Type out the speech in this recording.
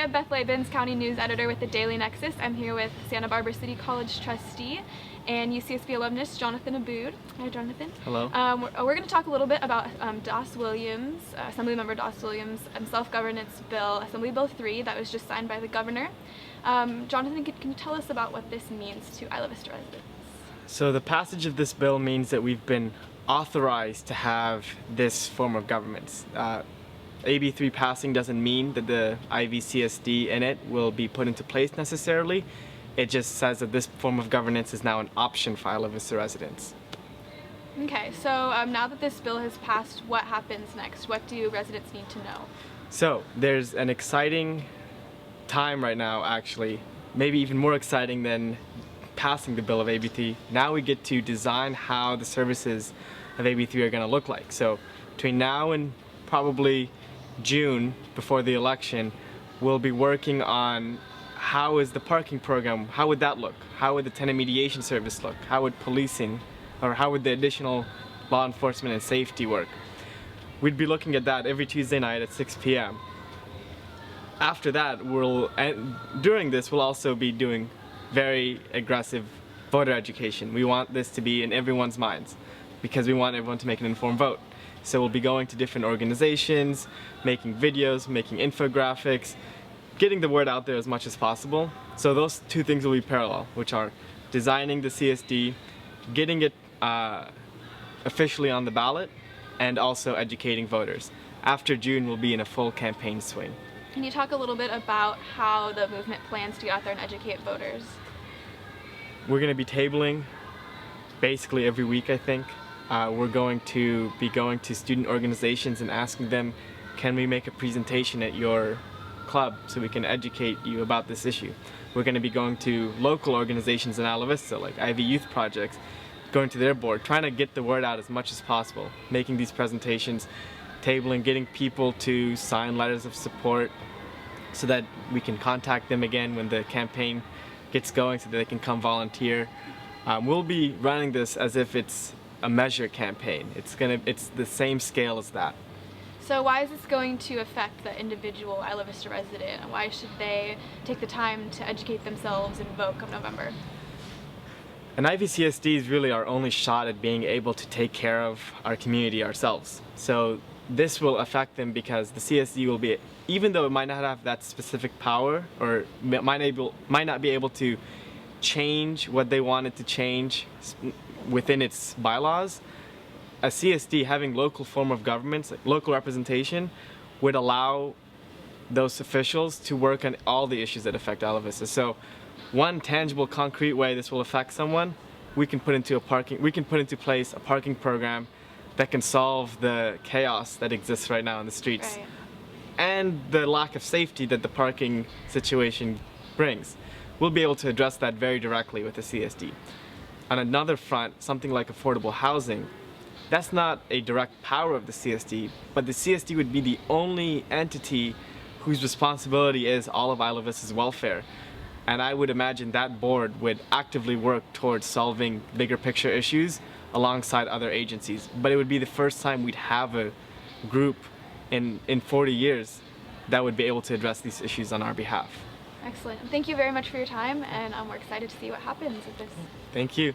I'm Beth Labens, County News Editor with the Daily Nexus. I'm here with Santa Barbara City College trustee and UCSB alumnus Jonathan Abboud. Hi, Jonathan. Hello. We're going to talk a little bit about Assemblymember Doss Williams' self-governance bill, Assembly Bill 3, that was just signed by the governor. Jonathan, can you tell us about what this means to Isla Vista residents? So the passage of this bill means that we've been authorized to have this form of government. AB3 passing doesn't mean that the IVCSD in it will be put into place necessarily. It just says that this form of governance is now an option for Isla Vista residents. Okay, so now that this bill has passed, what happens next? What do residents need to know? So there's an exciting time right now, actually, maybe even more exciting than passing the bill of AB3. Now we get to design how the services of AB3 are going to look like. So between now and probably June, before the election, we'll be working on how is the parking program, how would that look? How would the tenant mediation service look? How would policing, or how would the additional law enforcement and safety work? We'd be looking at that every Tuesday night at 6 p.m. After that, during this, we'll also be doing very aggressive voter education. We want this to be in everyone's minds because we want everyone to make an informed vote. So we'll be going to different organizations, making videos, making infographics, getting the word out there as much as possible. So those two things will be parallel, which are designing the CSD, getting it officially on the ballot, and also educating voters. After June, we'll be in a full campaign swing. Can you talk a little bit about how the movement plans to get out there and educate voters? We're going to be tabling basically every week, I think. We're going to be going to student organizations and asking them, can we make a presentation at your club so we can educate you about this issue? We're going to be going to local organizations in Isla Vista, like Ivy Youth Projects, going to their board, trying to get the word out as much as possible, making these presentations, tabling, getting people to sign letters of support so that we can contact them again when the campaign gets going so that they can come volunteer. We'll be running this as if it's a measure campaign. It's the same scale as that. So why is this going to affect the individual Isla Vista resident, and why should they take the time to educate themselves and vote come November? An IVCSD is really our only shot at being able to take care of our community ourselves. So this will affect them because the CSD will be, even though it might not have that specific power or might not be able to change what they wanted to change within its bylaws, a CSD having local form of governments, like local representation, would allow those officials to work on all the issues that affect Isla Vista. So one tangible, concrete way this will affect someone, we can put into place a parking program that can solve the chaos that exists right now in the streets. Right. And the lack of safety that the parking situation brings. We'll be able to address that very directly with the CSD. On another front, something like affordable housing, that's not a direct power of the CSD, but the CSD would be the only entity whose responsibility is all of Isla Vista's welfare. And I would imagine that board would actively work towards solving bigger picture issues alongside other agencies. But it would be the first time we'd have a group in 40 years that would be able to address these issues on our behalf. Excellent. Thank you very much for your time, and we're excited to see what happens with this. Thank you.